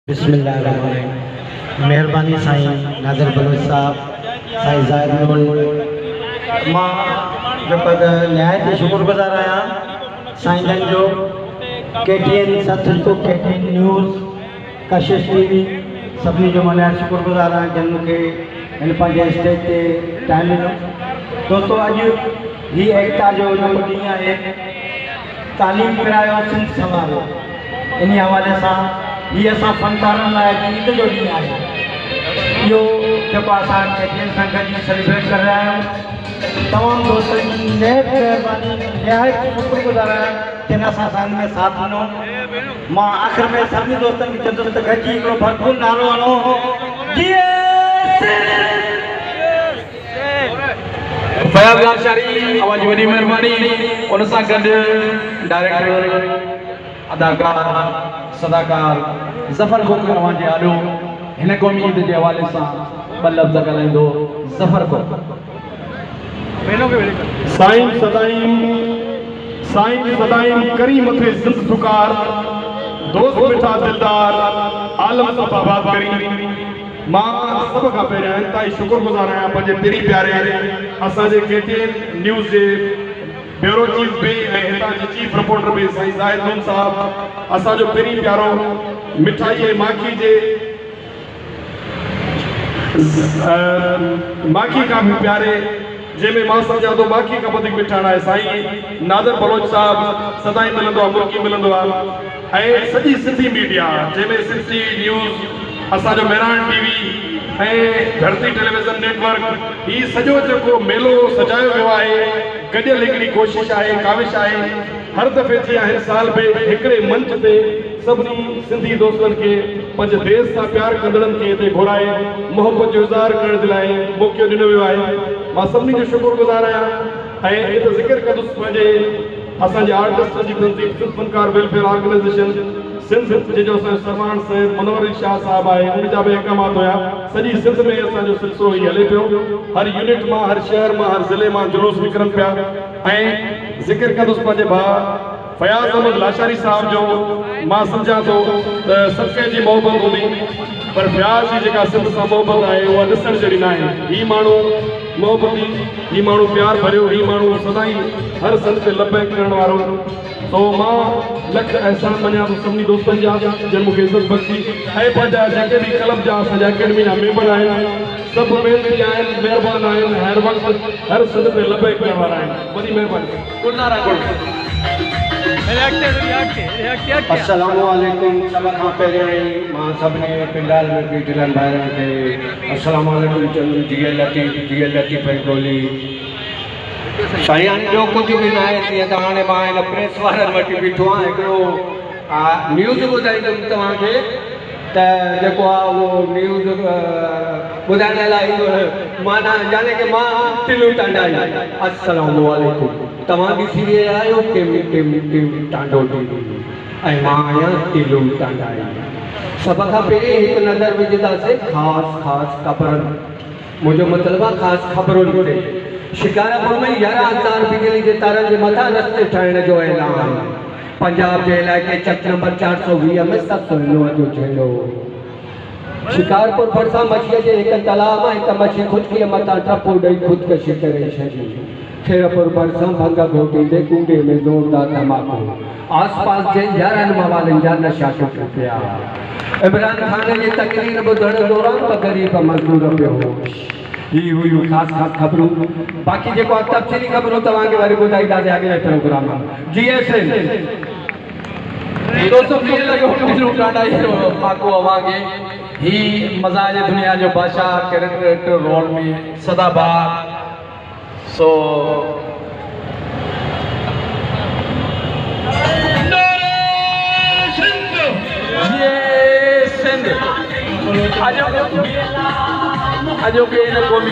बिस्मिल्लाहिर्रहमानिर्रहीम। मेहरबानी साईं नाज़र बलोच साहब, साईं ज़ाहिर मां जो नहायत शुक्रगुज़ार आहियां साईं जन जो KTN सतसंग KTN न्यूज़ कशिश TV सभी जो मां नहायत शुक्रगुज़ार आहियां जिन मूंखे हिन पंहिंजे स्टेज ते टाइम ॾिनो। दोस्तों अॼु ही एकता जो नंबर ॾींहुं आहे, तालीम करायो सिंध संवारो। इन हवाले सां ये असां फनकारनि लाइ ईद जो ॾींहुं आहे। इहो जेको असां KTN सां गॾु सेलिब्रेट करे रहिया आहियूं। तमामु दोस्तनि जी नहायत शुक्रगुज़ार आहियां जिन असां सां में साथ ॾिनो। मां आख़िर में सभिनी दोस्तनि खे चवंदुसि त गॾिजी हिकिड़ो भरपूर नारो हणो, फयाज़ लाशारी आवाज़ वॾी महिरबानी। उन सां गॾु डायरेक्टर अदाकार सदाकार ज़फ़र को तव्हांजे आॾो हिन क़ौमी ईद जे हवाले सां ॿ लफ़्ज़ ॻाल्हाईंदो। ज़फ़र को साईं सदाईं करी मथे ज़िंद सुकार, दोस्त मिठा दिलदार आलम सब आबाद करी। मां सब खां पहिरियां ताईं शुक्रगुज़ार आहियां पंहिंजे पहिरीं प्यारे असांजे KTN न्यूज़ जे ब्यूरो चीफ भी हितां जे चीफ रिपोर्टर भी साईं ज़ाहिर साहब, असांजो पहिरीं प्यारो मिठाई ऐं माखी जे माखी खां बि प्यारे, जंहिंमें मां सम्झां थो माखी खां वधीक मिठाण आहे साईं नाज़र बलोच साहब। सदाईं मिलंदो आहे, मुल्की मिलंदो आहे, ऐं सॼी सिंधी मीडिया जंहिंमें सिंधी न्यूज़, असांजो मेरान TV ऐं धरती टेलीविज़न नेटवर्क, ही सॼो जेको मेलो सजायो वियो आहे, गॾियल हिकिड़ी कोशिश आहे, काविश आहे। हर दफ़े जीअं हिन साल बि हिकिड़े मंच ते सभिनी सिंधी दोस्तनि खे पंहिंजे देश सां प्यार कंदड़नि खे हिते घुराए मोहबत जो इज़हार करण जे लाइ मौक़ो ॾिनो वियो आहे। मां सभिनी जो शुक्रगुज़ार आहियां ऐं हिते ज़िक्र कंदुसि पंहिंजे असांजे आर्टिस्ट जी तंज़ीम सिंध फनकार वेलफेयर ऑर्गेनाइज़ेशन सिंध जंहिंजो असांजो सरमान सैयद मनोवर शाह साहब आहे, उनजा बि अहकामात हुया। सॼी सिंध में असांजो सिलसिलो ही हले पियो। हर यूनिट मां, हर शहर मां, हर ज़िले मां जुलूस निकिरनि पिया। ऐं ज़िक्र कंदुसि पंहिंजे भाउ फयाज़ अहमद लाशारी साहब जो। मां सम्झां थो त सभु जी मोहबत हूंदी, पर फयाज़ जी जेका सिंध सां मोहबत आहे उहा ॾिसण जहिड़ी न आहे। ही माण्हू मोहबती, ही माण्हू प्यार भरियो, ही माण्हू सदाईं हर संद ते लबैक करण वारो। तो मां लख एहसान मञा थो सभिनी दोस्तनि जा जिन मूंखे इज़त बख़्शी, ऐं पंहिंजा जेके बि क्लब जा असांजा अकेडमी जा मेंबर आहिनि, सभु महिनती आहिनि, महिरबान आहिनि, हर वक़्तु हर संद ते लबैक करण वारा आहिनि। वॾी महिरबानी। अस्सलामु अलैकुम। सभ खां पहिरियों मां सभिनी पिंडाल में बीठल भाइरनि खे अस्सलामु अलैकुम चवंदुमि। जीअं लतीफ़ ॿोली साईं हाणे ॿियो कुझु बि न आहे। जीअं त हाणे मां हिन प्रेस वारनि वटि बीठो आहियां, हिकिड़ो न्यूज़ ॿुधाईंदुमि तव्हांखे त जेको आहे उहो न्यूज़ ॿुधाइण लाइ माना यानी कि मां टिलू टांडाई। अस्सलामु अलैकुम। तव्हां ॾिसी रहिया आहियो टिम टांडो ऐं मां आहियां टिलू टांडाई। सभ खां पहिरीं हिकु नज़र विझंदासीं ख़ासि ख़बरनि, मुंहिंजो मतिलबु आहे ख़ासि ख़बरुनि ते। शिकारपुर में 11,000 बिजली के तारनि जे मथां रस्ते ठाहिण जो ऐलान। पंजाब के इलाइक़े चक नंबर 420 में 709 जो झेलो। शिकारपुर भरिसां मछीअ जे हिकु तलाउ मां हिकु मछी खुदकीअ मथां टपो ॾेई ख़ुदकशी करे छॾी। खेरपुर भरिसां भंग घोटी ते कूंडे में ज़ोरदार धमाको। आसपास जे 11 मवालनि जा नशा छुट पिया। इमरान खान जी तकरीर ॿुधण दौरान ग़रीब मज़दूर बेहोश। ही हुई ख़ासि ख़बरूं। बाक़ी जेको तफ़सीली ख़बरूं तव्हांखे वरी ॿुधाईंदासीं अॻिले प्रोग्राम में। GSN दोस्तों कीअं लॻो टिलू टांडाई जो ख़ाको अवांखे? ही मज़ाज दुनिया जो बादशाह कैरेक्टर रोल में सदाबहार। सो सिंध अजो ॿिए क़ौमी